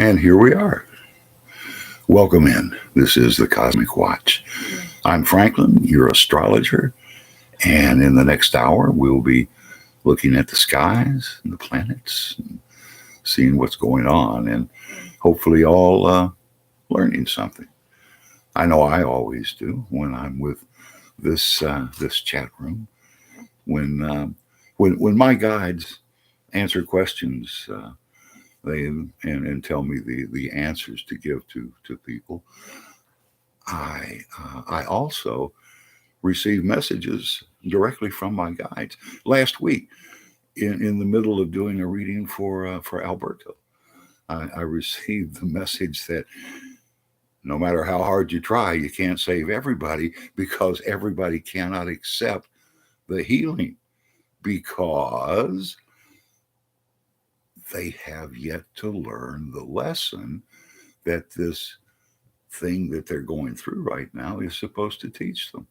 And here we are. Welcome in. This is the Cosmic Watch. I'm Franklin, your astrologer, and in the next hour, we'll be looking at the skies and the planets, and seeing what's going on, and hopefully all learning something. I know I always do when I'm with this chat room. When my guides answer questions, and tell me the answers to give to people. I also receive messages directly from my guides. Last week, in the middle of doing a reading for Alberto, I received the message that no matter how hard you try, you can't save everybody because everybody cannot accept the healing because they have yet to learn the lesson that this thing that they're going through right now is supposed to teach them.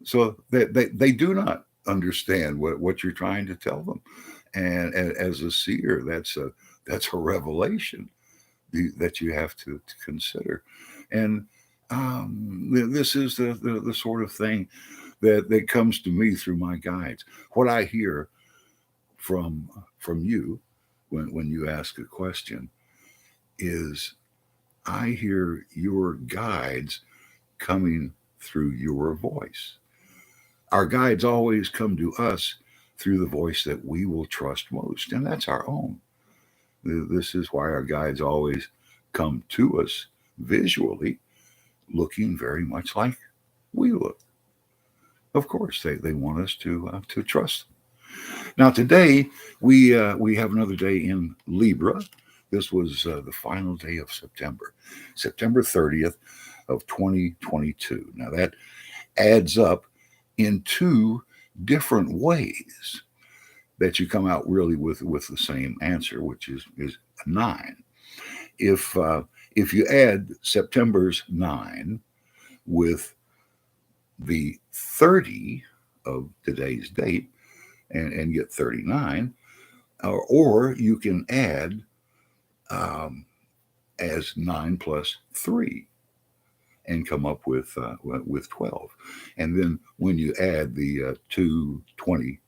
So they do not understand what you're trying to tell them. And as a seer, that's a revelation that you have to consider. And this is the sort of thing that comes to me through my guides. What I hear from you when you ask a question is I hear your guides coming through your voice. Our guides always come to us through the voice that we will trust most, and that's our own. This is why our guides always come to us visually, looking very much like we look. Of course, they want us to trust them. Now, today we have another day in Libra. This was the final day of September 30th of 2022. Now that adds up in two different ways that you come out really with the same answer, which is 9. If you add September's 9 with the 30 of today's date and get 39, or you can add as 9 plus 3 and come up with 12. And then when you add the 2, 20,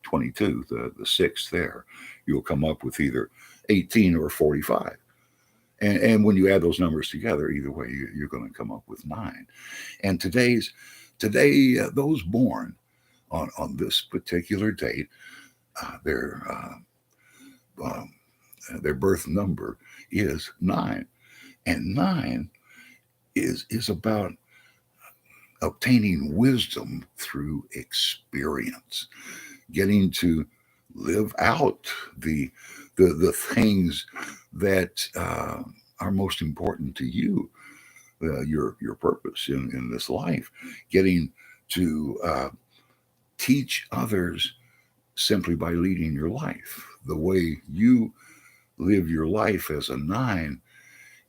22, the 6 there, you'll come up with either 18 or 45. And when you add those numbers together, either way, you're going to come up with 9. And today, those born on this particular date, their birth number is 9, and 9 is about obtaining wisdom through experience, getting to live out the things that are most important to you, your purpose in this life, getting to teach others simply by leading your life. The way you live your life as a 9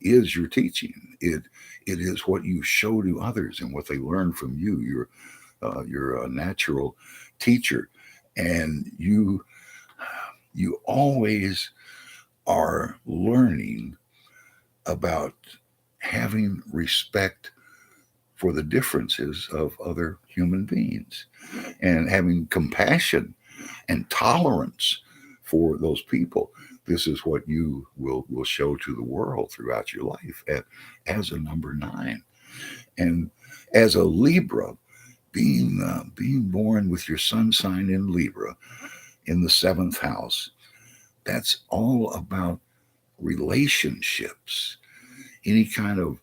is your teaching. It is what you show to others and what they learn from you. You're a natural teacher, and you always are learning about having respect for the differences of other human beings and having compassion and tolerance for those people. This is what you will show to the world throughout your life as a number 9. And as a Libra, being born with your sun sign in Libra in the 7th house, that's all about relationships, any kind of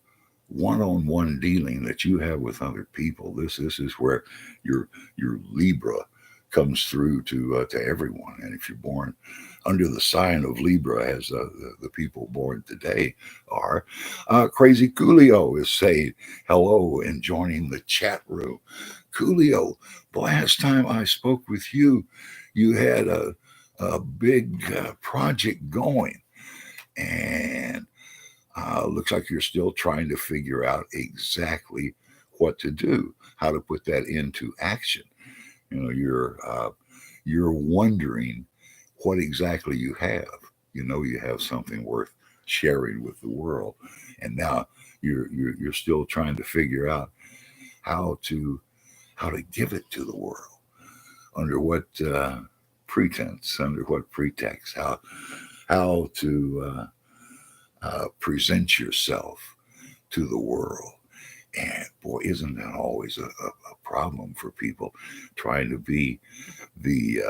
one-on-one dealing that you have with other people. This is where your Libra comes through to everyone. And if you're born under the sign of Libra, as the people born today are, Crazy Coolio is saying hello and joining the chat room. Coolio, the last time I spoke with you, you had a big project going, and looks like you're still trying to figure out exactly what to do, how to put that into action. You're wondering what exactly you have. You have something worth sharing with the world, and now you're still trying to figure out how to give it to the world, under what pretense, under what pretext, how to present yourself to the world. And boy, isn't that always a problem for people trying to be the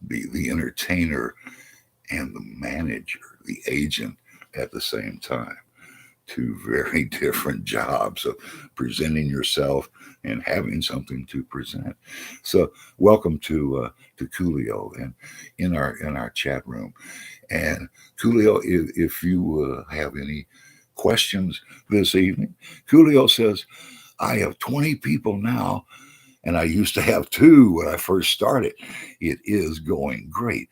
the entertainer and the manager, the agent at the same time. Two very different jobs of presenting yourself and having something to present. So, welcome to Coolio and in our chat room. And Coolio, if you have any questions this evening, Coolio says, I have 20 people now, and I used to have two when I first started. It is going great.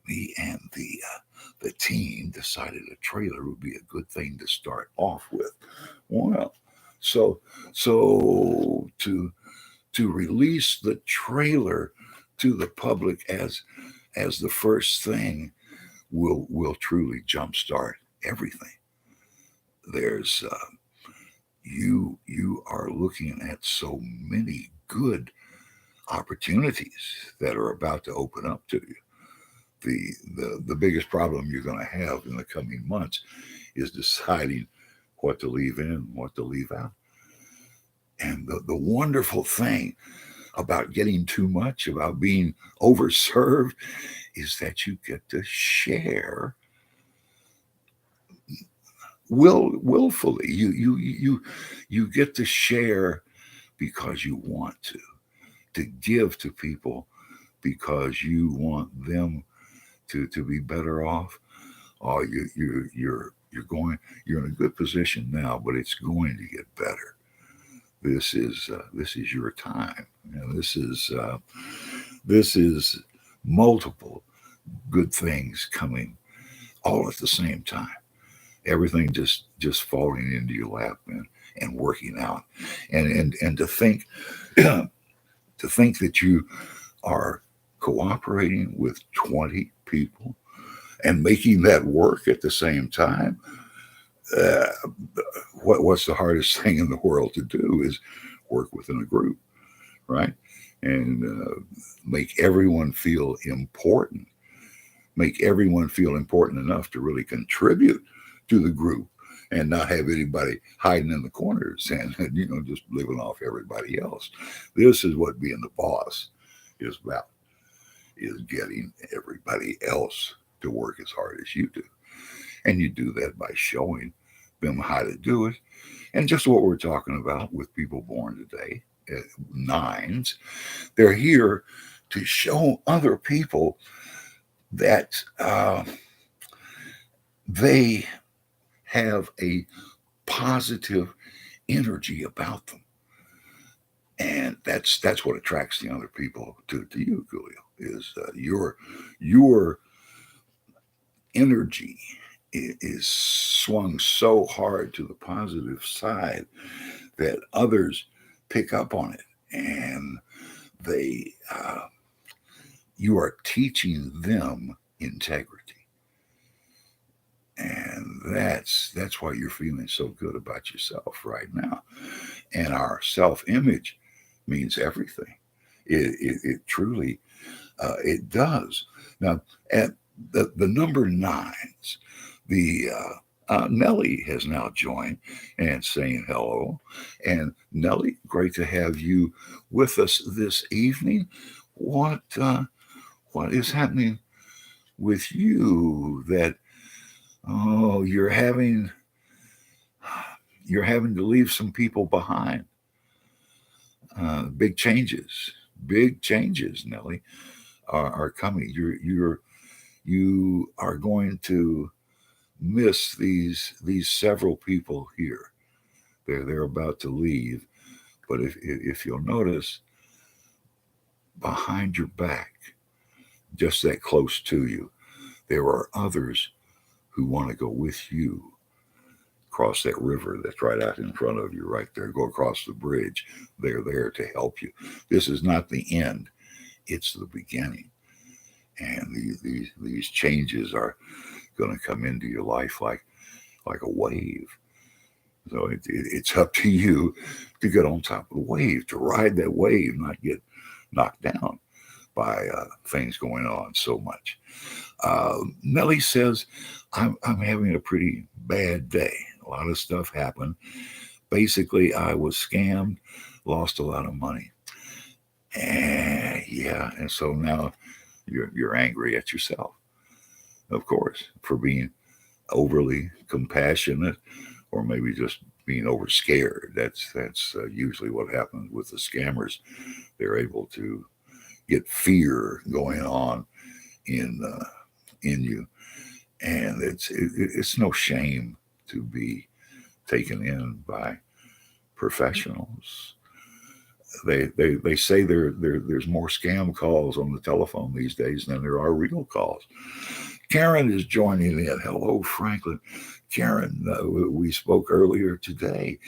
Me and the team decided a trailer would be a good thing to start off with. Well, so to release the trailer to the public as the first thing will truly jumpstart everything. There's you are looking at so many good opportunities that are about to open up to you. The biggest problem you're going to have in the coming months is deciding what to leave in, what to leave out. And the wonderful thing about getting too much, about being overserved, is that you get to share willfully. You get to share because you want to give to people because you want them to be better off. Oh, you're in a good position now, but it's going to get better. This is your time. You know, this is multiple good things coming all at the same time. Everything just falling into your lap and working out, and to think to think that you are cooperating with 20 people and making that work at the same time. Uh, what's the hardest thing in the world to do is work within a group, right? And make everyone feel important, make everyone feel important enough to really contribute to the group and not have anybody hiding in the corners and just living off everybody else. This is what being the boss is about, is getting everybody else to work as hard as you do. And you do that by showing them how to do it. And just what we're talking about with people born today, nines, they're here to show other people that they have a positive energy about them. And that's what attracts the other people to you, Julio, is your energy is swung so hard to the positive side that others pick up on it, and they you are teaching them integrity, and that's why you're feeling so good about yourself right now. And our self-image means everything. It truly it does. Now, at the number nines, the Nellie has now joined and saying hello. And Nellie, great to have you with us this evening. What is happening with you that you're having to leave some people behind? Big changes, Nellie, are coming. You are going to miss these several people here. They're about to leave, but if you'll notice, behind your back, just that close to you, there are others who want to go with you across that river that's right out in front of you, right there. Go across the bridge. They're there to help you. This is not the end; it's the beginning. And these changes are going to come into your life like a wave. So it's up to you to get on top of the wave, to ride that wave, not get knocked down by things going on so much. Nellie says, I'm having a pretty bad day. A lot of stuff happened. Basically, I was scammed, lost a lot of money. Yeah, and so now you're angry at yourself, of course, for being overly compassionate, or maybe just being over scared. That's usually what happens with the scammers. They're able to get fear going on in you, and it's no shame to be taken in by professionals. They say there's more scam calls on the telephone these days than there are real calls. Karen is joining in. Hello, Franklin. Karen, we spoke earlier today,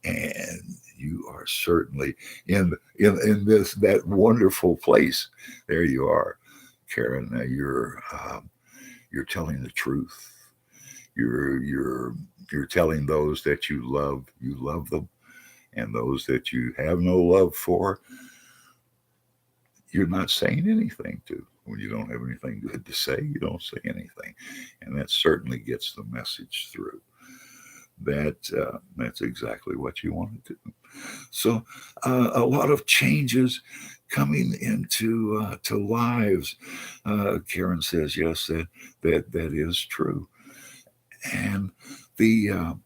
and you are certainly in that wonderful place. There you are, Karen. You're telling the truth. You're telling those that you love them, and those that you have no love for, you're not saying anything to. When you don't have anything good to say, you don't say anything, and that certainly gets the message through. That's exactly what you want to do. So, a lot of changes coming into to lives. Karen says, yes, that is true, and the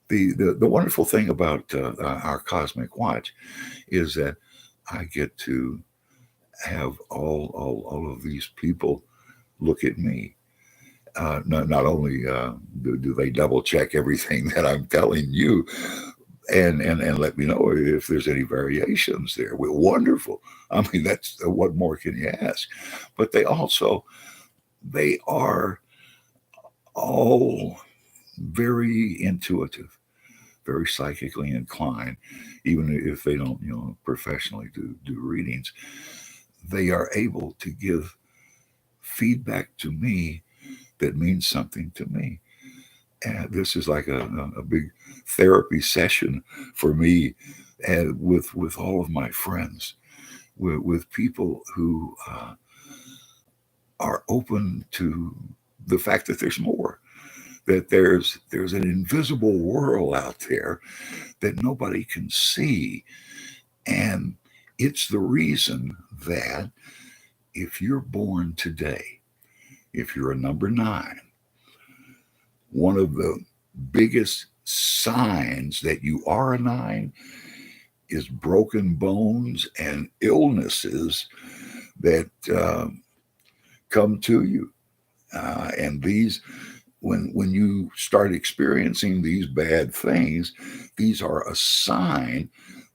the wonderful thing about our cosmic watch is that I get to have all of these people look at me. Not only do they double check everything that I'm telling you, and let me know if there's any variations there. Well, wonderful. I mean, that's what more can you ask? But they are all very intuitive, very psychically inclined, even if they don't, professionally do readings. They are able to give feedback to me that means something to me. And this is like a big therapy session for me, and with all of my friends, with people who are open to the fact that there's more, that there's an invisible world out there that nobody can see. And it's the reason that if you're born today, if you're a number 9, one of the biggest signs that you are a 9 is broken bones and illnesses that come to you. And these, when you start experiencing these bad things, these are a sign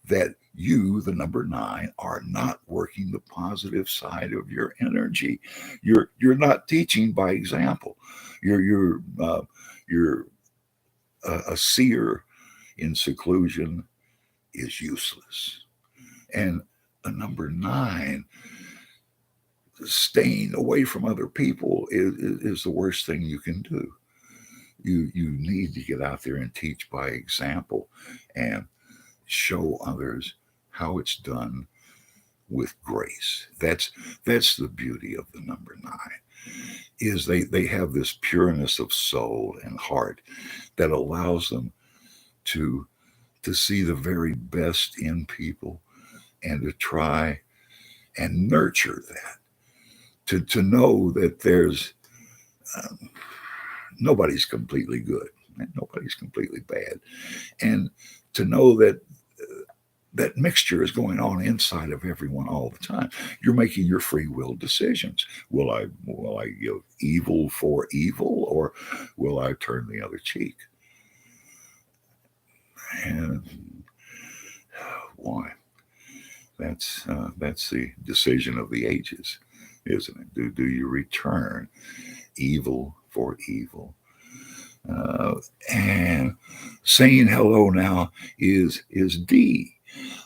that you, the number 9, are not working the positive side of your energy. You're not teaching by example. You're a seer in seclusion is useless, and a number 9 staying away from other people is the worst thing you can do. You need to get out there and teach by example and show others how it's done with grace. That's the beauty of the number 9, is they have this pureness of soul and heart that allows them to see the very best in people, and to try and nurture that, to know that there's nobody's completely good and nobody's completely bad, and to know that that mixture is going on inside of everyone all the time. You're making your free will decisions. Will I give evil for evil, or will I turn the other cheek? And why? That's the decision of the ages, isn't it? Do you return evil for evil? And saying hello now is D.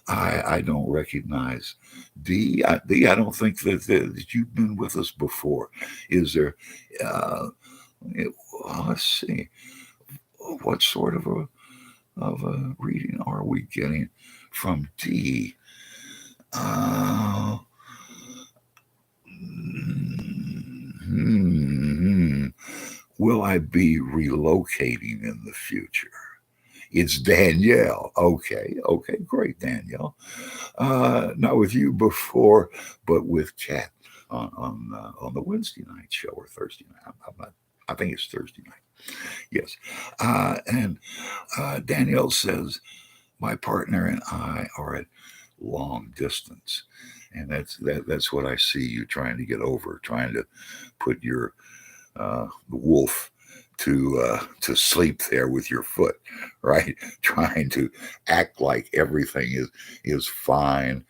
I don't recognize D. I don't think that you've been with us before. Is there? Let's see. What sort of a reading are we getting from D? Uh, hmm, will I be relocating in the future? It's Danielle. Okay, okay, great, Danielle. Not with you before, but with Chat on the Wednesday night show or Thursday night. I'm not. I think it's Thursday night. Yes. And Danielle says, my partner and I are at long distance. And that's what I see you trying to get over, trying to put your the wolf to sleep there with your foot, right? Trying to act like everything is fine,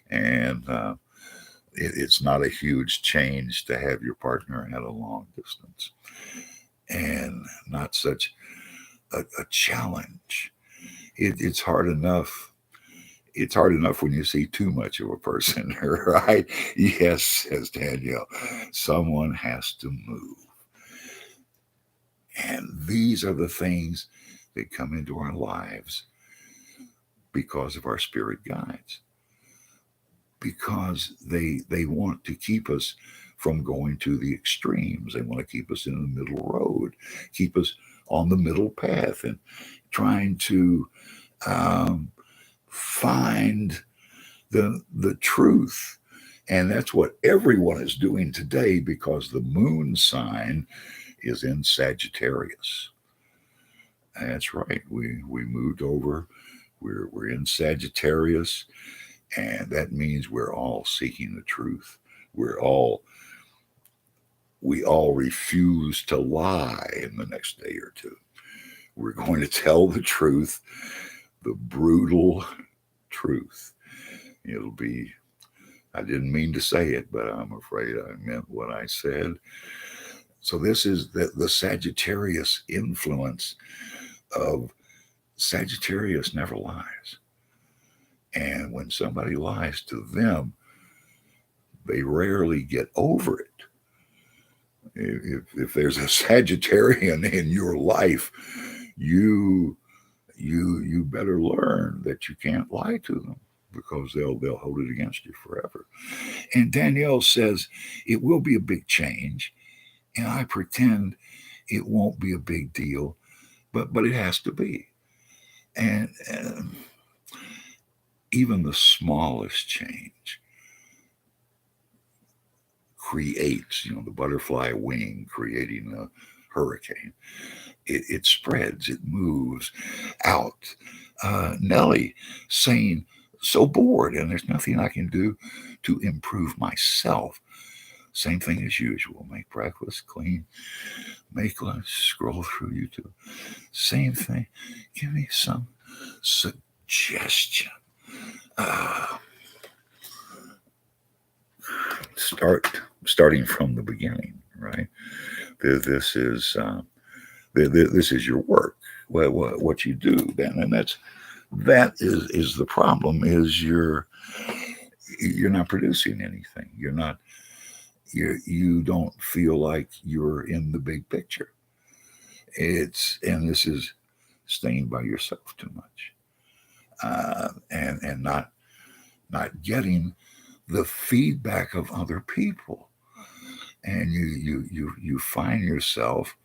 and it's not a huge change to have your partner at a long distance, and not such a challenge. It's hard enough. It's hard enough when you see too much of a person, right? Yes, says Danielle. Someone has to move. And these are the things that come into our lives because of our spirit guides, because they want to keep us from going to the extremes. They want to keep us in the middle road, keep us on the middle path, and trying to um, find the truth. And that's what everyone is doing today, because the moon sign is in Sagittarius. That's right. We moved over. We're in Sagittarius, and that means we're all seeking the truth. We all refuse to lie in the next day or two. We're going to tell the truth, the brutal truth. It'll be, I didn't mean to say it, but I'm afraid I meant what I said. So this is the Sagittarius influence of Sagittarius never lies. And when somebody lies to them, they rarely get over it. If there's a Sagittarian in your life, you better learn that you can't lie to them, because they'll hold it against you forever. And Danielle says it will be a big change, and I pretend it won't be a big deal, but it has to be. And even the smallest change creates, the butterfly wing creating a hurricane. It spreads, it moves out. Nellie saying, so bored, and there's nothing I can do to improve myself. Same thing as usual. Make breakfast, clean, make lunch, scroll through YouTube. Same thing. Give me some suggestion. Starting from the beginning, right? This is this is your work. What you do then, and that is the problem. Is you're not producing anything. You don't feel like you're in the big picture. And this is staying by yourself too much, and not getting the feedback of other people, and you find yourself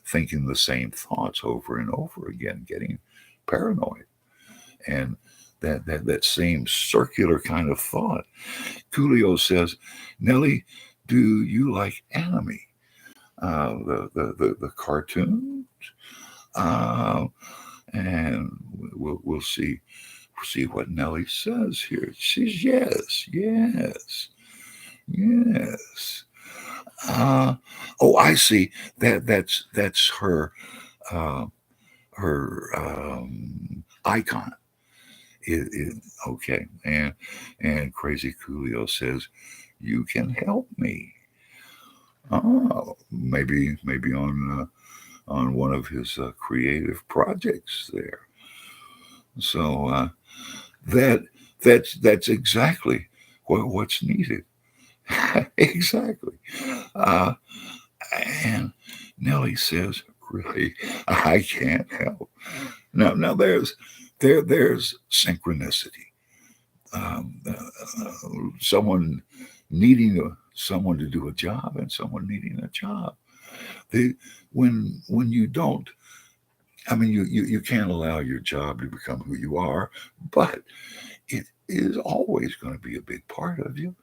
thinking the same thoughts over and over again, getting paranoid, and that same circular kind of thought. Coolio says, Nellie, do you like anime? The cartoons, uh, and we'll see what Nellie says here. She says yes. Oh, I see. That's her uh, icon. Okay, and Crazy Coolio says, "You can help me." Oh, maybe on one of his creative projects there. So that that's exactly what's needed. Exactly. Uh, and Nellie says, really, I can't help. Now there's synchronicity. Someone needing someone to do a job and someone needing a job. They, when you don't, I mean, you can't allow your job to become who you are, but it is always going to be a big part of you.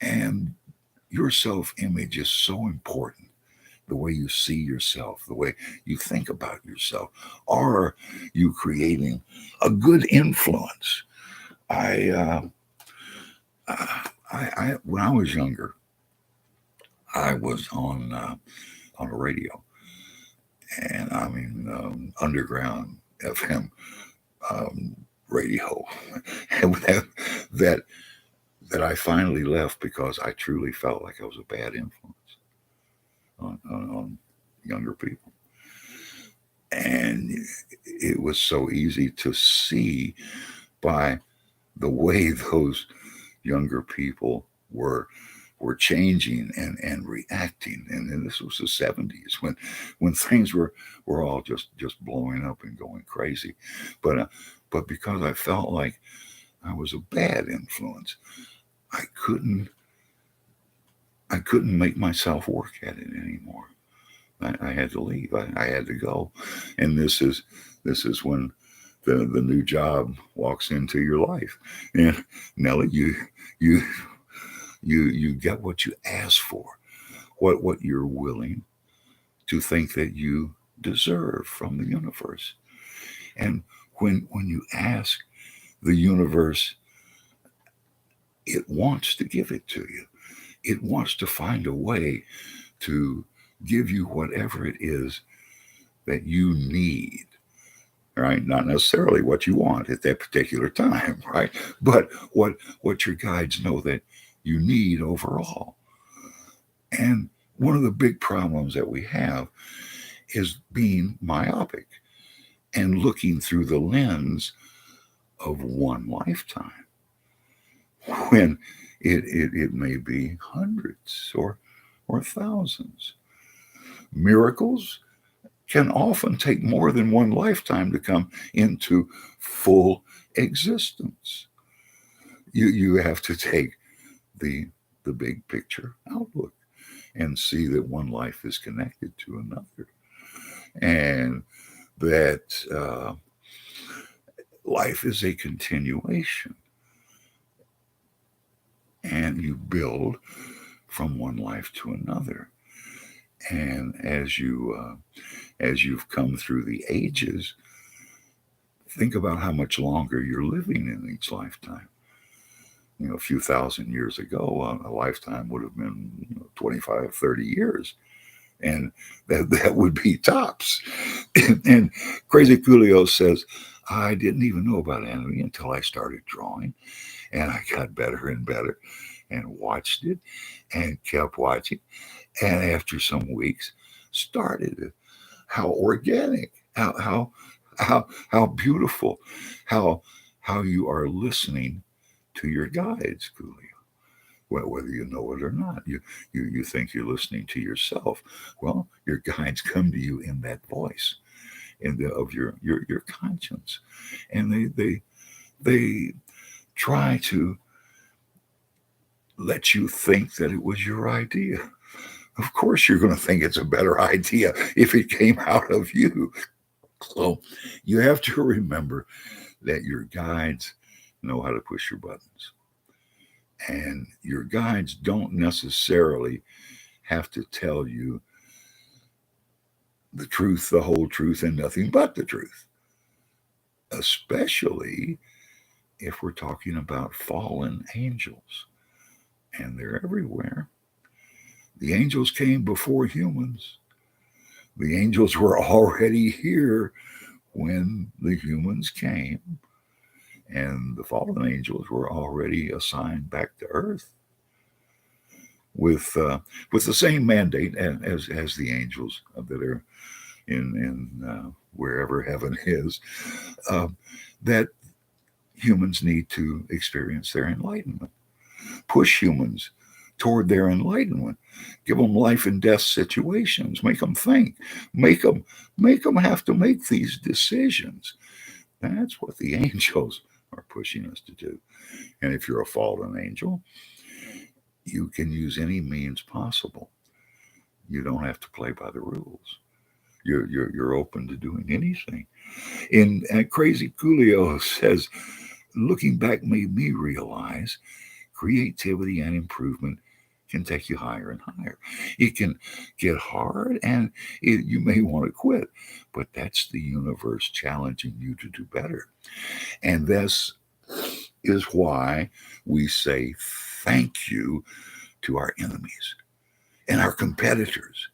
And your self image is so important. The way you see yourself, the way you think about yourself. Are you creating a good influence? I, when I was younger, I was on a radio, and I mean underground FM um, radio, and that that I finally left because I truly felt like I was a bad influence on younger people, and it was so easy to see by the way those younger people were changing and reacting. And then this was the 70s when things were all just blowing up and going crazy. But because I felt like I was a bad influence, I couldn't I couldn't make myself work at it anymore. I had to leave. I had to go. And this is when the new job walks into your life. And Nellie, you you get what you ask for, what you're willing to think that you deserve from the universe. And when you ask the universe, it wants to give it to you. It wants to find a way to give you whatever it is that you need, right? Not necessarily what you want at that particular time, right? But what your guides know that you need overall. And one of the big problems that we have is being myopic and looking through the lens of one lifetime when it may be hundreds or thousands. Miracles can often take more than one lifetime to come into full existence. You have to take the big picture outlook and see that one life is connected to another, and that life is a continuation, and you build from one life to another. And as you've come through the ages, think about how much longer you're living in each lifetime. A few thousand years ago, a lifetime would have been 25, 30 years. And that would be tops. And Crazy Coolio says, I didn't even know about anime until I started drawing. And I got better and better and watched it and kept watching. And after some weeks, started it. How organic, how beautiful, how how you are listening to your guides, Coolio. Well, whether you know it or not, you think you're listening to yourself. Well, your guides come to you in that voice, of your conscience, and they try to let you think that it was your idea. Of course, you're going to think it's a better idea if it came out of you. So you have to remember that your guides know how to push your buttons. And your guides don't necessarily have to tell you the truth, the whole truth, and nothing but the truth, especially if we're talking about fallen angels. And they're everywhere. The angels came before humans. The angels were already here when the humans came, and the fallen angels were already assigned back to Earth with the same mandate as the angels that are in wherever heaven is, uh, that humans need to experience their enlightenment, push humans toward their enlightenment. Give them life and death situations. Make them think. Make them have to make these decisions. That's what the angels are pushing us to do. And if you're a fallen angel, you can use any means possible. You don't have to play by the rules. You're open to doing anything. In Crazy Coolio says, looking back made me realize creativity and improvement can take you higher and higher. It can get hard and you may want to quit, but that's the universe challenging you to do better. And this is why we say thank you to our enemies and our competitors.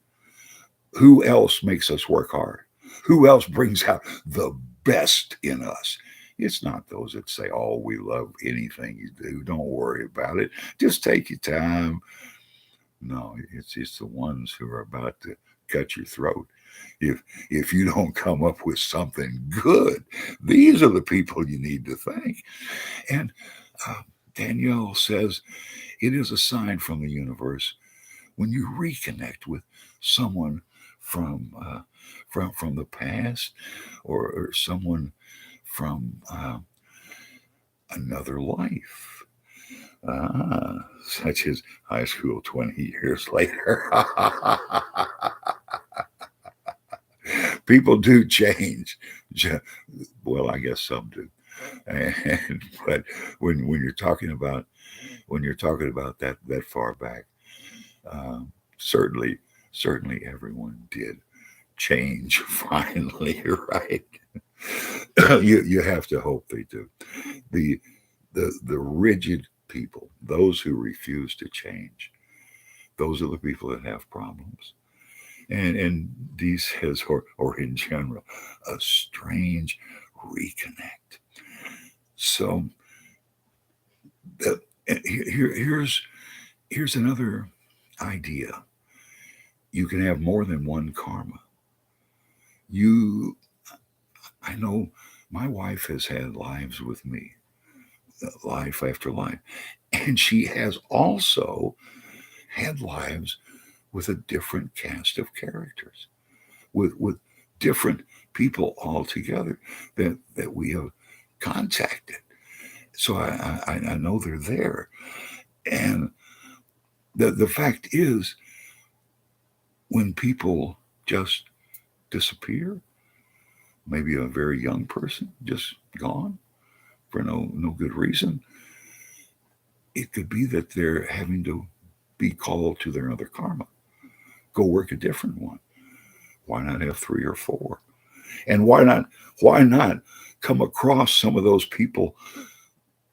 Who else makes us work hard? Who else brings out the best in us? It's not those that say, oh, we love anything you do. Don't worry about it. Just take your time. No, it's the ones who are about to cut your throat. If you don't come up with something good, these are the people you need to thank. And uh, Danielle says it is a sign from the universe when you reconnect with someone from the past, or someone from another life, such as high school 20 years later. People do change. Well, I guess some do. But when you're talking about that far back, certainly everyone did change finally, right? You have to hope they do. The the rigid people, those who refuse to change, those are the people that have problems. And Dee says, or in general, a strange reconnect. So the, here's another idea. You can have more than one karma. You, I know my wife has had lives with me, life after life, and she has also had lives with a different cast of characters, with different people altogether that we have contacted. So I know they're there, and the fact is, when people just disappear, maybe a very young person just gone for no good reason, it could be that they're having to be called to their other karma, go work a different one. Why not have three or four? And why not come across some of those people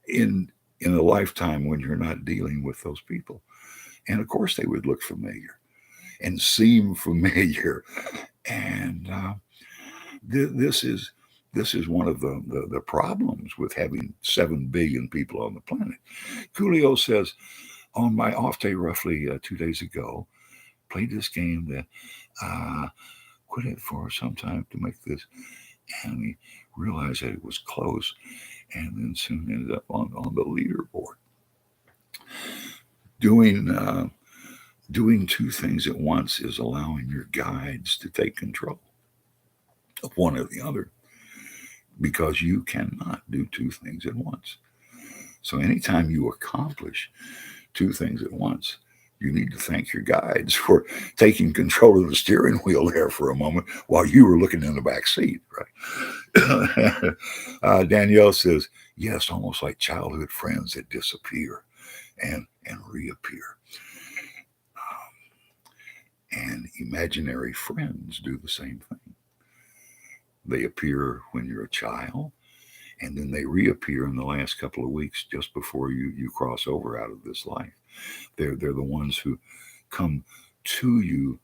in a lifetime when you're not dealing with those people? And of course they would look familiar and seem familiar. And this is one of the problems with having 7 billion people on the planet. Coolio says, on my off day roughly 2 days ago, played this game that quit it for some time to make this, and we realized that it was close, and then soon ended up on the leaderboard. Doing two things at once is allowing your guides to take control of one or the other, because you cannot do two things at once. So anytime you accomplish two things at once, you need to thank your guides for taking control of the steering wheel there for a moment while you were looking in the back seat, right? Danielle says, yes, almost like childhood friends that disappear and reappear. And imaginary friends do the same thing. They appear when you're a child, and then they reappear in the last couple of weeks just before you cross over out of this life. They're the ones who come to you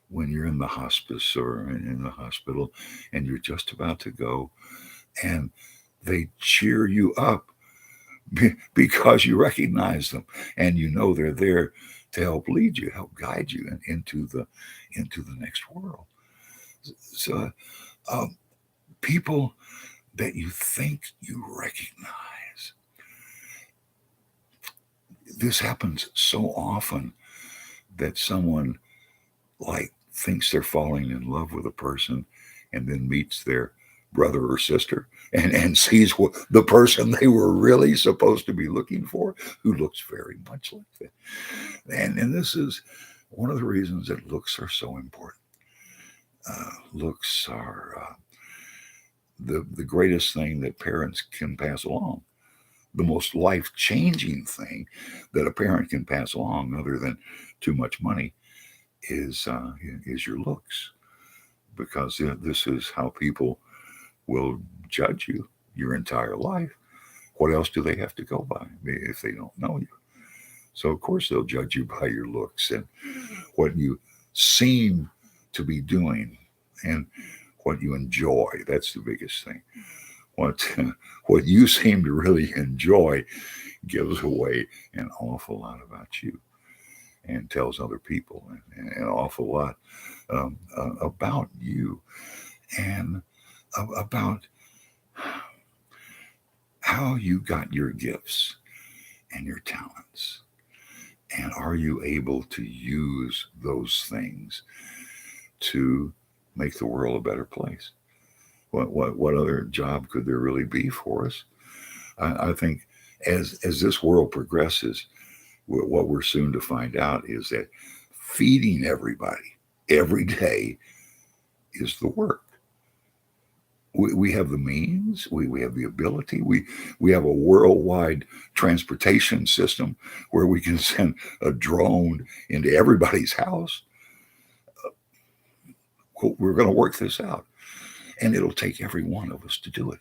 when you're in the hospice or in the hospital and you're just about to go, and they cheer you up because you recognize them and you know they're there to help lead you, help guide you into the next world. So people that you think you recognize, this happens so often that someone like thinks they're falling in love with a person and then meets their brother or sister and sees what the person they were really supposed to be looking for, who looks very much like that. And this is one of the reasons that looks are so important. Looks are the greatest thing that parents can pass along. The most life changing thing that a parent can pass along, other than too much money, is your looks, because this is how people will judge you your entire life. What else do they have to go by if they don't know you? So of course they'll judge you by your looks and what you seem to be doing and what you enjoy. That's the biggest thing. What what you seem to really enjoy gives away an awful lot about you and tells other people an awful lot about you and about how you got your gifts and your talents. And are you able to use those things to make the world a better place? What other job could there really be for us? I think as this world progresses, what we're soon to find out is that feeding everybody every day is the work. We have the means, we have the ability, we have a worldwide transportation system where we can send a drone into everybody's house. We're going to work this out, and it'll take every one of us to do it.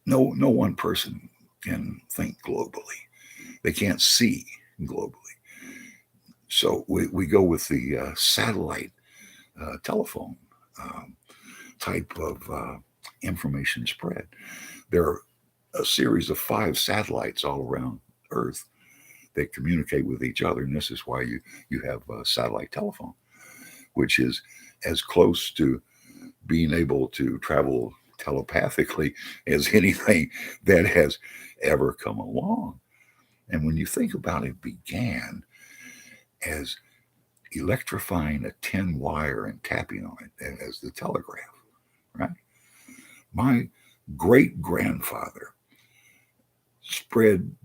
No one person can think globally. They can't see globally. So we go with the satellite telephone type of information spread. There are a series of 5 satellites all around Earth that communicate with each other, and this is why you have satellite telephone, which is as close to being able to travel telepathically as anything that has ever come along. And when you think about it, began as electrifying a tin wire and tapping on it as the telegraph, right? My great grandfather spread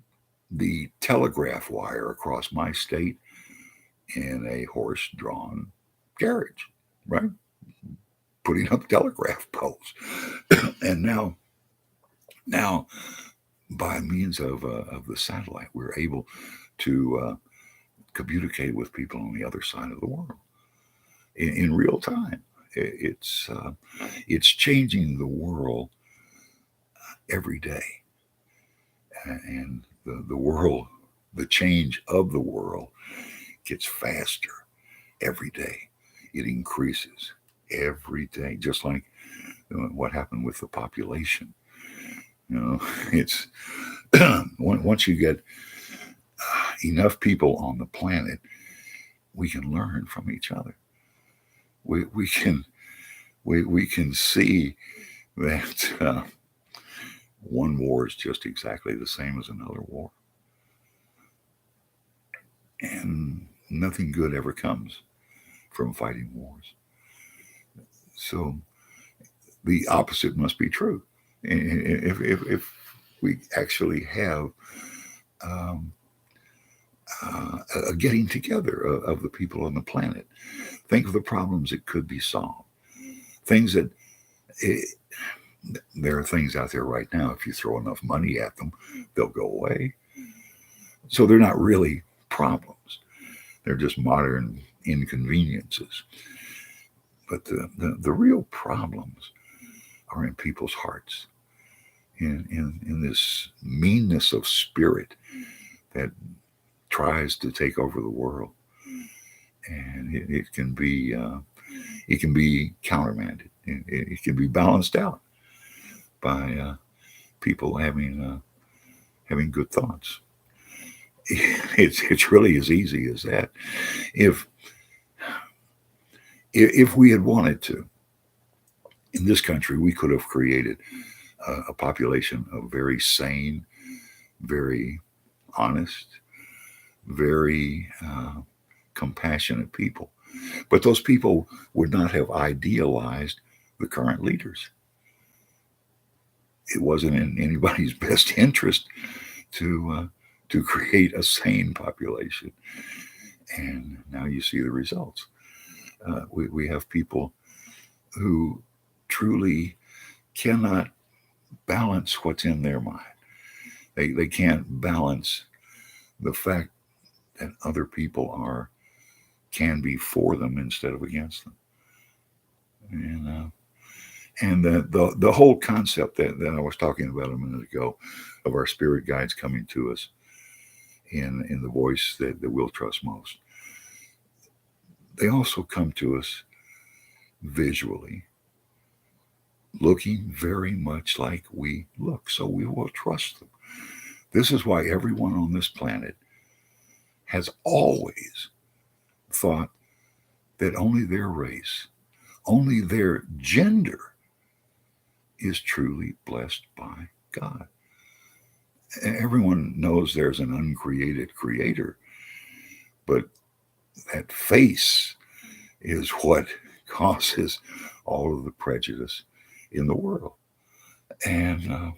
the telegraph wire across my state in a horse drawn carriage, right? Putting up telegraph poles. And now, by means of the satellite, we're able to communicate with people on the other side of the world in real time. It's changing the world every day, and the world, the change of the world, gets faster every day. It increases every day, just like what happened with the population. You know, it's once you get enough people on the planet, we can learn from each other. We can see that one war is just exactly the same as another war, and nothing good ever comes from fighting wars. So the opposite must be true. If we actually have um, a getting together of the people on the planet, think of the problems that could be solved. Things that it, there are things out there right now. If you throw enough money at them, they'll go away. So they're not really problems. They're just modern inconveniences. But the real problems are in people's hearts, in this meanness of spirit that tries to take over the world, and it can be countermanded. It can be balanced out by people having good thoughts. It's really as easy as that. If if we had wanted to, in this country, we could have created a population of very sane, very honest, very compassionate people. But those people would not have idealized the current leaders. It wasn't in anybody's best interest to create a sane population. And now you see the results. We have people who truly cannot balance what's in their mind. They can't balance the fact that other people can be for them instead of against them. And the whole concept that I was talking about a minute ago of our spirit guides coming to us in the voice that we'll trust most. They also come to us visually, looking very much like we look, so we will trust them. This is why everyone on this planet has always thought that only their race, only their gender is truly blessed by God. Everyone knows there's an uncreated creator, but that face is what causes all of the prejudice in the world. And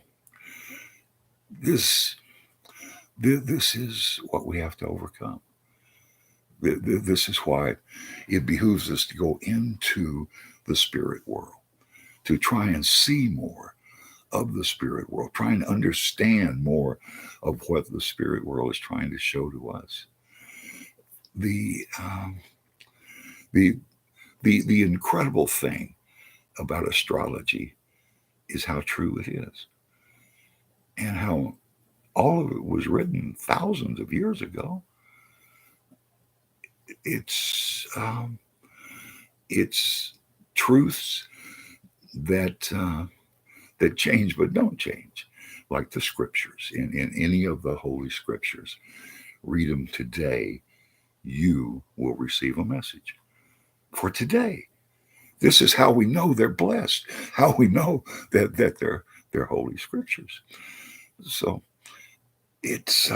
this is what we have to overcome. This is why it behooves us to go into the spirit world, to try and see more of the spirit world, try and understand more of what the spirit world is trying to show to us. The incredible thing about astrology is how true it is, and how all of it was written thousands of years ago. It's truths that change but don't change, like the scriptures. In any of the holy scriptures, read them today, you will receive a message for today. This is how we know they're blessed, how we know that they're holy scriptures. So it's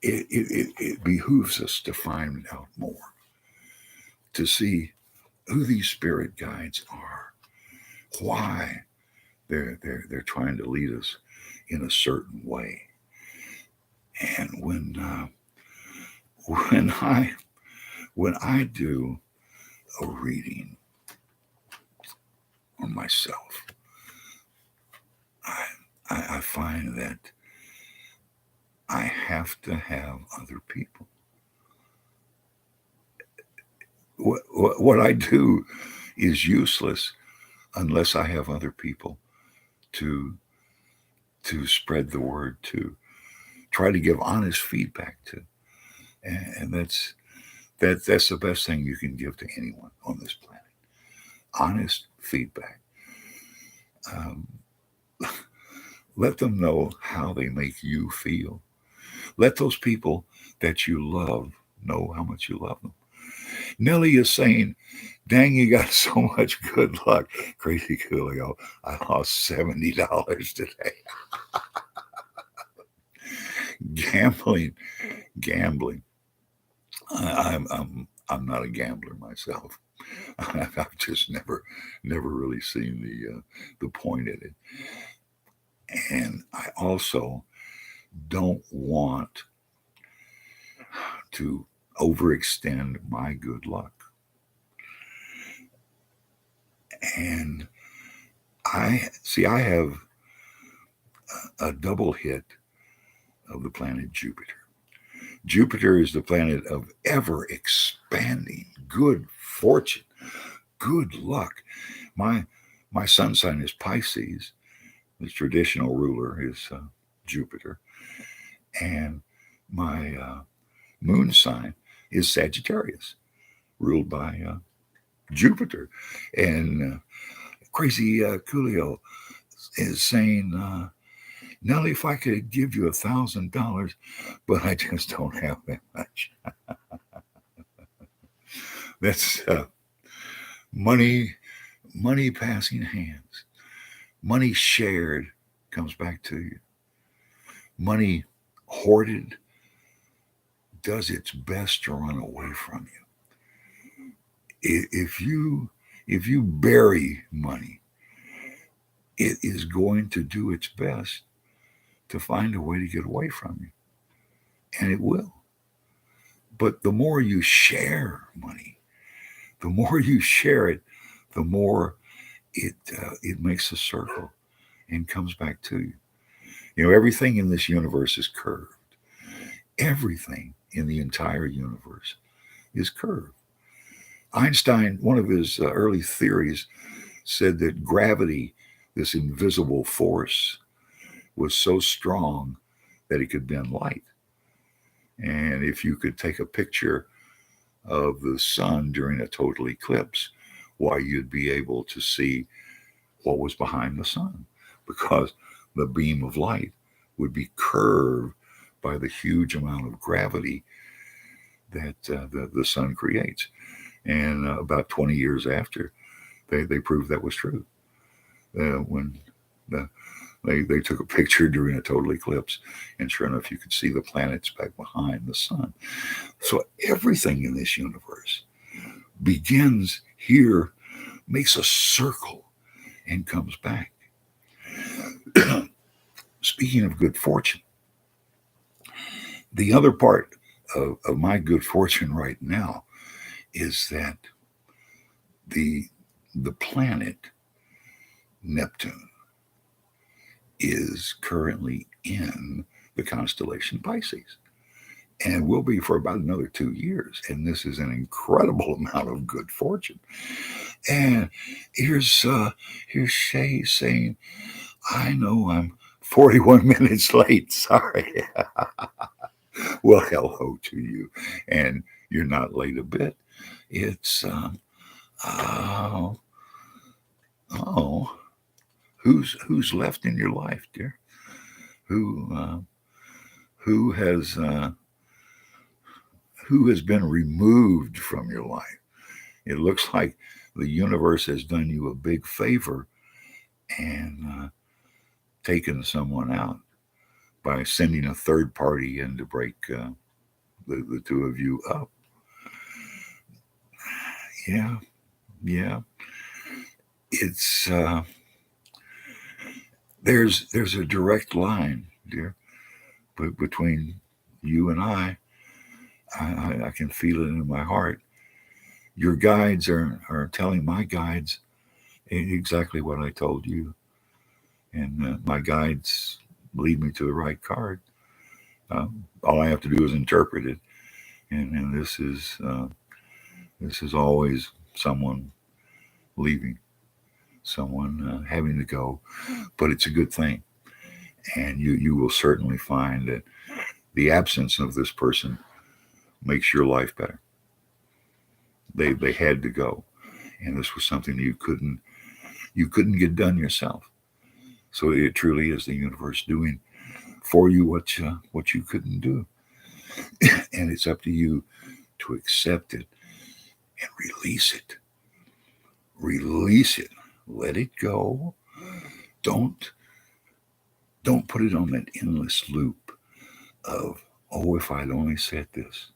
it behooves us to find out more, to see who these spirit guides are, why they're trying to lead us in a certain way. And when I do a reading on myself, I find that I have to have other people. What I do is useless unless I have other people to spread the word to, try to give honest feedback to, and that's the best thing you can give to anyone on this planet. Honest feedback. Let them know how they make you feel. Let those people that you love know how much you love them. Nellie is saying, dang, you got so much good luck. Crazy Coolio, I lost $70 today. Gambling. I'm not a gambler myself. I've just never really seen the point in it. And I also don't want to overextend my good luck. And I have a double hit of the planet Jupiter. Jupiter is the planet of ever expanding good fortune, good luck. My sun sign is Pisces. The traditional ruler is Jupiter. And my moon sign is Sagittarius, ruled by Jupiter. And Crazy Coolio is saying, Nellie, if I could give you $1,000, but I just don't have that much. That's money passing hands. Money shared comes back to you. Money hoarded does its best to run away from you. If you bury money, it is going to do its best to find a way to get away from you, and it will. But the more you share money, the more you share it, the more it makes a circle and comes back to you. You know, everything in this universe is curved. Everything in the entire universe is curved. Einstein, one of his early theories, said that gravity, this invisible force, was so strong that it could bend light. And if you could take a picture of the sun during a total eclipse, why, you'd be able to see what was behind the sun, because the beam of light would be curved by the huge amount of gravity that the sun creates. And about 20 years after, they proved that was true. When they took a picture during a total eclipse, and sure enough, you could see the planets back behind the sun. So everything in this universe begins here, makes a circle, and comes back. Speaking of good fortune, the other part of my good fortune right now is that the planet Neptune is currently in the constellation Pisces, and will be for about another 2 years. And this is an incredible amount of good fortune. And here's Shay saying, "I know I'm 41 minutes late. Sorry." Well, hello to you, and you're not late a bit. It's oh, oh, who's left in your life, dear? Who who has uh, who has been removed from your life? It looks like the universe has done you a big favor and taken someone out by sending a third party in to break the two of you up. Yeah, yeah. It's there's a direct line, dear, between you and I. I can feel it in my heart. Your guides are telling my guides exactly what I told you, and my guides lead me to the right card. All I have to do is interpret it, and this is always someone leaving, someone having to go, but it's a good thing, and you will certainly find that the absence of this person makes your life better. They had to go, and this was something you couldn't get done yourself. So it truly is the universe doing for you what you couldn't do, and it's up to you to accept it and release it. Release it. Let it go. Don't don't put it on that endless loop of, oh, if I'd only said this.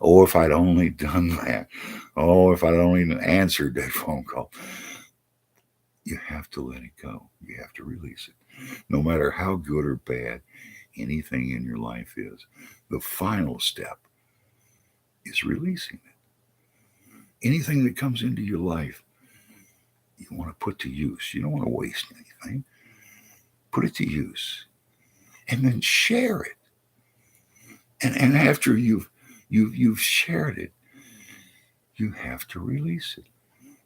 Oh, if I'd only done that. Oh, if I'd only answered that phone call. You have to let it go. You have to release it. No matter how good or bad anything in your life is, the final step is releasing it. Anything that comes into your life, you want to put to use. You don't want to waste anything. Put it to use, and then share it. And after you've shared it, you have to release it.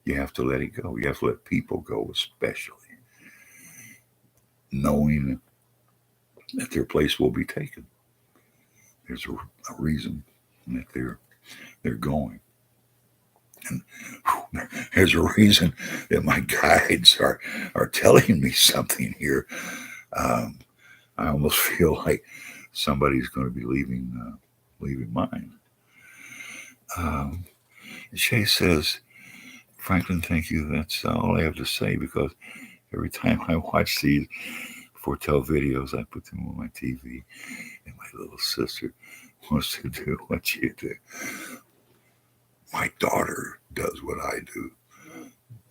You have to let it go. You have to let people go, especially knowing that their place will be taken. There's a reason that they're going. And there's a reason that my guides are telling me something here. Um, I almost feel like somebody's going to be leaving mine. Um, Shay says, "Franklin, thank you. That's all I have to say, because every time I watch these foretell videos. I put them on my TV, and my little sister wants to do what you do. My daughter does what I do.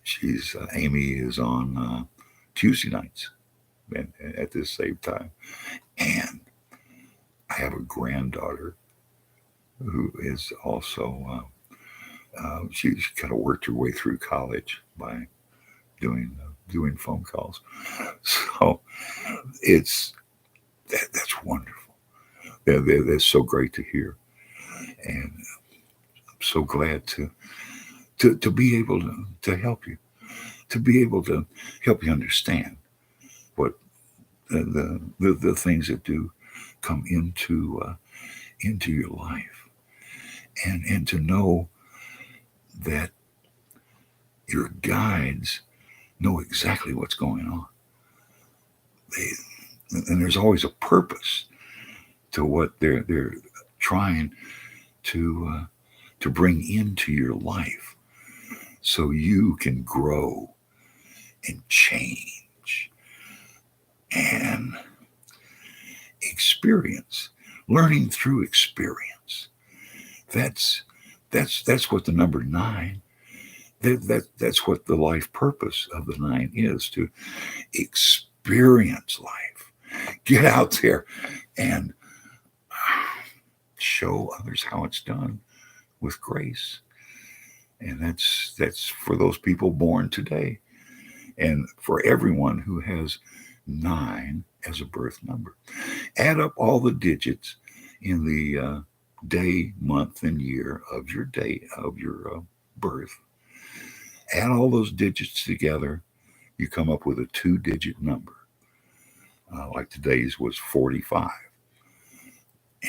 She's Amy is on Tuesday nights and, at this same time, and I have a granddaughter who is also she's kind of worked her way through college by doing phone calls. So it's that's wonderful. That's so great to hear, and I'm so glad to be able to help you, to be able to help you understand what the things that do come into your life, and to know that your guides know exactly what's going on. And there's always a purpose to what they're trying to bring into your life, so you can grow and change and experience, learning through experience. That's what the number nine. That's what the life purpose of the nine is, to experience life. Get out there and show others how it's done with grace. And that's for those people born today, and for everyone who has nine as a birth number. Add up all the digits in the day, month, and year of your date of your birth. Add all those digits together, you come up with a two-digit number. Like today's was 45.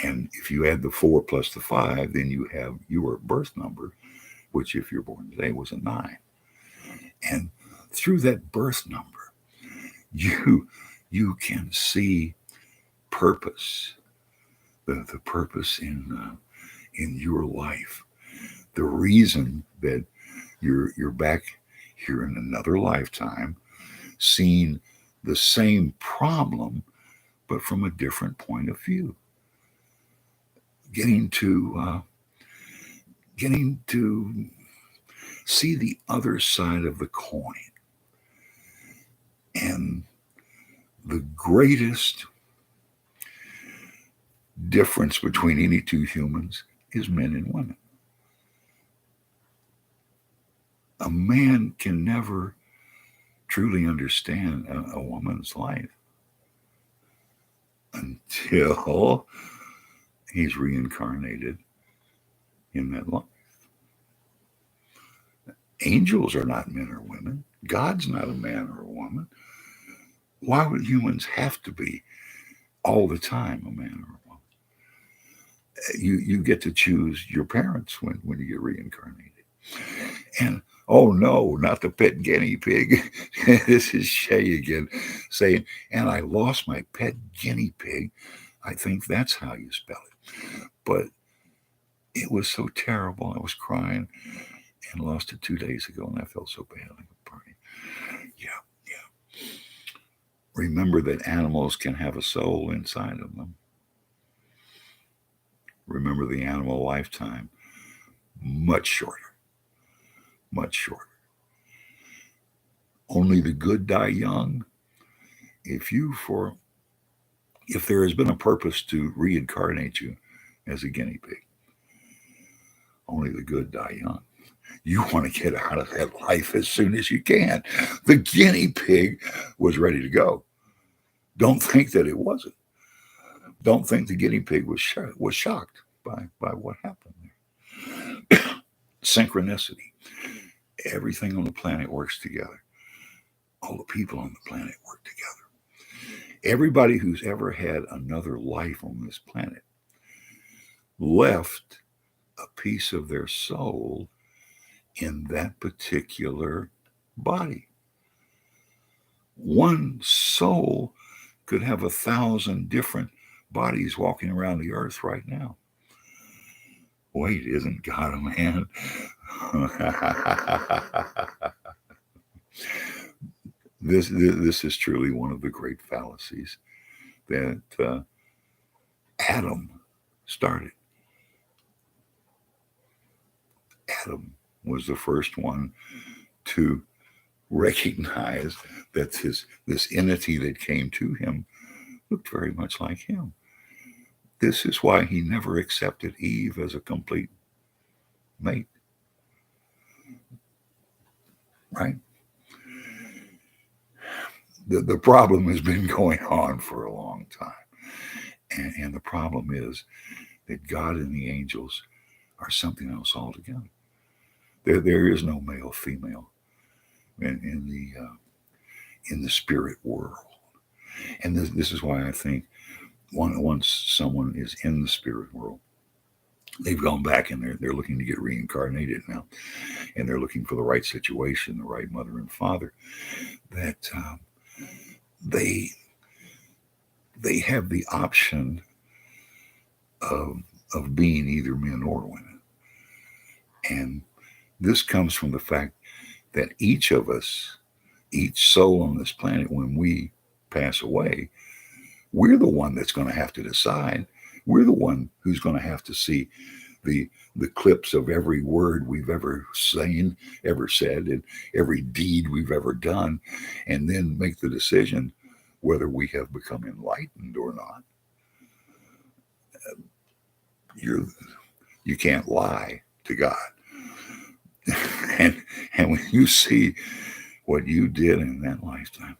And if you add the 4 plus the 5, then you have your birth number, which if you're born today was a 9. And through that birth number, you can see purpose, the purpose in your life, the reason that you're back here in another lifetime, seeing the same problem, but from a different point of view. Getting to see the other side of the coin. And the greatest difference between any two humans is men and women. A man can never truly understand a woman's life until he's reincarnated in that life. Angels are not men or women. God's not a man or a woman. Why would humans have to be all the time a man or a woman? You get to choose your parents when you get reincarnated. And oh no, not the pet guinea pig. This is Shay again saying, and I lost my pet guinea pig. I think that's how you spell it. But it was so terrible. I was crying and lost it 2 days ago, and I felt so bad. Like a party. Yeah. Remember that animals can have a soul inside of them. Remember the animal lifetime, much shorter. Much shorter. Only the good die young. If there has been a purpose to reincarnate you as a guinea pig, only the good die young. You want to get out of that life as soon as you can. The guinea pig was ready to go. Don't think that it wasn't. Don't think the guinea pig was shocked by what happened there. Synchronicity. Everything on the planet works together. All the people on the planet work together. Everybody who's ever had another life on this planet left a piece of their soul in that particular body. One soul could have 1,000 different bodies walking around the earth right now. Wait, isn't God a man? This is truly one of the great fallacies that Adam started. Adam was the first one to recognize that this entity that came to him looked very much like him. This is why he never accepted Eve as a complete mate, right? The problem has been going on for a long time. And the problem is that God and the angels are something else altogether. There is no male, female in the spirit world. And this is why I think once someone is in the spirit world, they've gone back and they're looking to get reincarnated now, and they're looking for the right situation, the right mother and father. That they have the option of being either men or women, and this comes from the fact that each of us, each soul on this planet, when we pass away, we're the one that's going to have to decide. We're the one who's going to have to see the clips of every word we've ever seen, ever said, and every deed we've ever done, and then make the decision whether we have become enlightened or not. You can't lie to God. and when you see what you did in that lifetime,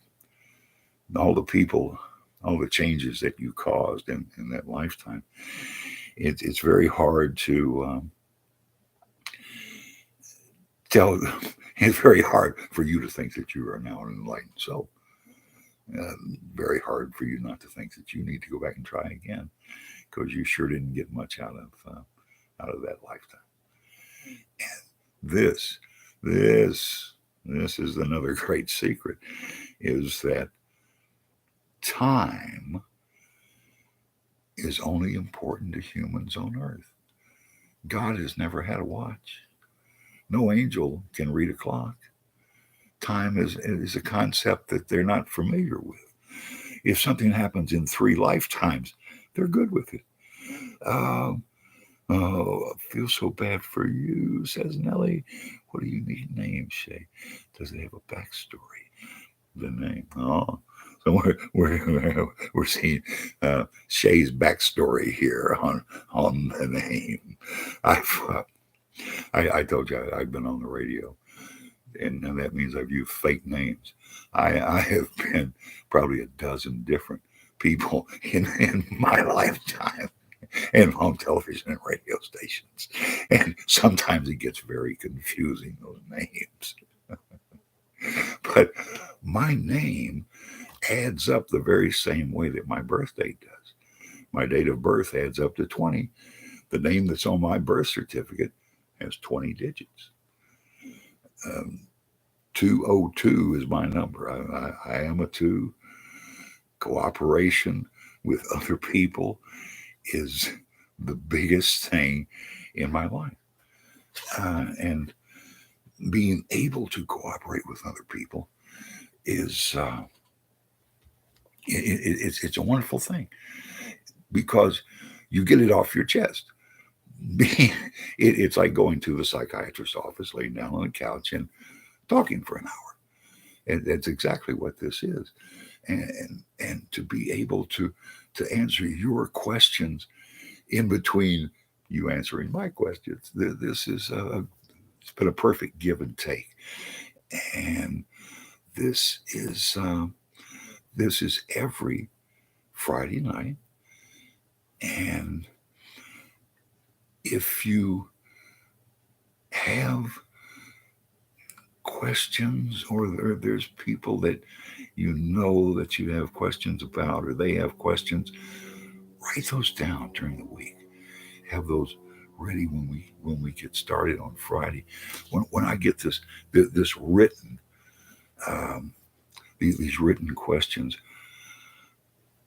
all the people, all the changes that you caused in that lifetime, it's very hard to tell. It's very hard for you to think that you are now an enlightened soul. Very hard for you not to think that you need to go back and try again, because you sure didn't get much out of that lifetime. And this is another great secret, is that time is only important to humans on earth. God has never had a watch. No angel can read a clock. Time is a concept that they're not familiar with. If something happens in 3 lifetimes, they're good with it. Oh, I feel so bad for you, says Nellie. What do you need named, Shay? Does it have a backstory? The name. Oh, so we're seeing Shay's backstory here on the name. I told you I've been on the radio, and that means I've used fake names. I have been probably a dozen different people in my lifetime, and on television and radio stations, and sometimes it gets very confusing, those names. But my name adds up the very same way that my birth date does. My date of birth adds up to 20. The name that's on my birth certificate has 20 digits. 202 is my number. I am a 2. Cooperation with other people is the biggest thing in my life. And being able to cooperate with other people is it's a wonderful thing, because you get it off your chest. It's like going to the psychiatrist's office, laying down on the couch and talking for an hour. And that's exactly what this is. And to be able to answer your questions in between you answering my questions, this is it's been a perfect give and take. And this is every Friday night. And if you have questions, or there's people that you know that you have questions about, or they have questions, write those down during the week. Have those ready when we get started on Friday. When I get this written, these written questions,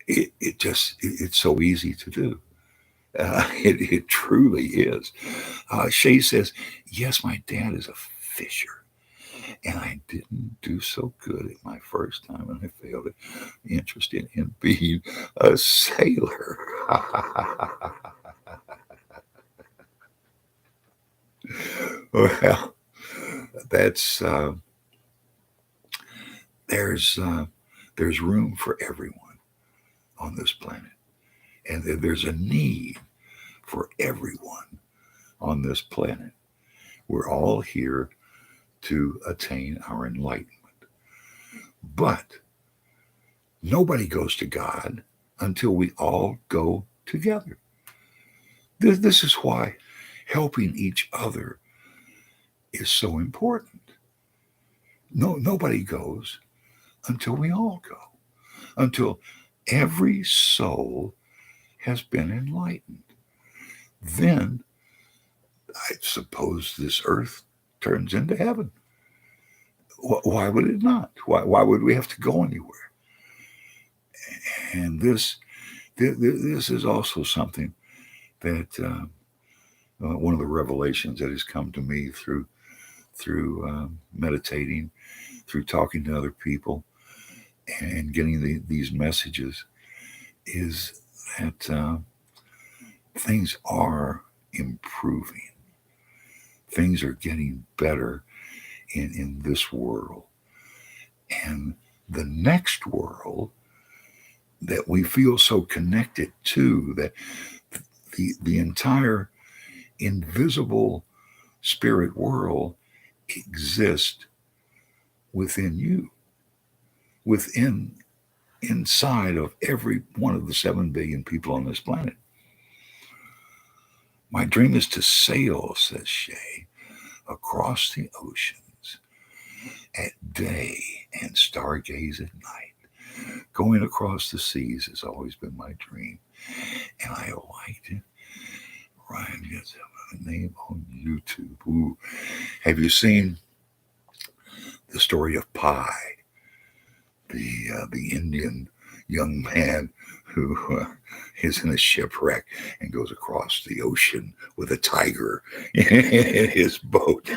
it's so easy to do. It truly is. Shay says, yes, my dad is a fisher. And I didn't do so good at my first time, and I failed it. Interested in being a sailor. Well, that's there's uh, there's room for everyone on this planet, and there's a need for everyone on this planet. We're all here to attain our enlightenment, but nobody goes to God until we all go together. This is why helping each other is so important. Nobody goes until we all go, until every soul has been enlightened. Then I suppose this earth turns into heaven. Why would it not? Why would we have to go anywhere? And this is also something that one of the revelations that has come to me through meditating, through talking to other people, and getting these messages is that things are improving. Things are getting better in this world. And the next world that we feel so connected to, that the entire invisible spirit world exists within you, within inside of every one of the 7 billion people on this planet. My dream is to sail, says Shay, across the oceans at day and stargaze at night. Going across the seas has always been my dream, and I liked it. Ryan gets a name on YouTube. Ooh. Have you seen the story of Pi, the Indian young man who is in a shipwreck and goes across the ocean with a tiger in his boat?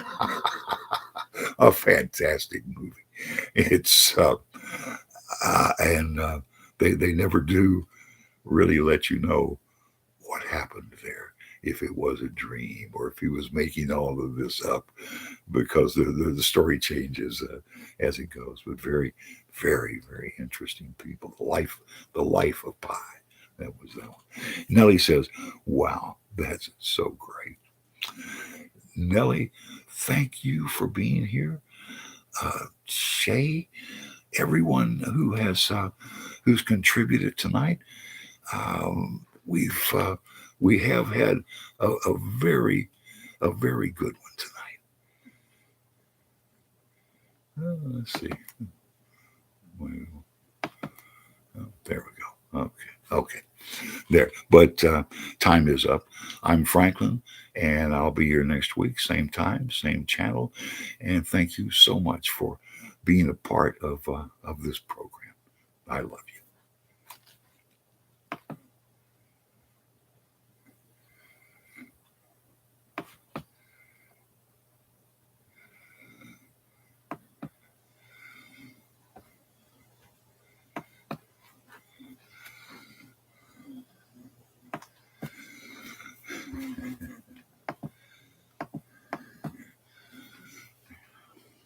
A fantastic movie. It's and they never do really let you know what happened there, if it was a dream or if he was making all of this up, because the story changes as it goes. But very, very, very interesting people. The life of Pi. That was that one. Nellie says, "Wow, that's so great." Nellie, thank you for being here. Shay, everyone who's contributed tonight. We have had a very good one tonight. Let's see. There we go. Okay. There. But time is up. I'm Franklin, and I'll be here next week, same time, same channel. And thank you so much for being a part of this program. I love you.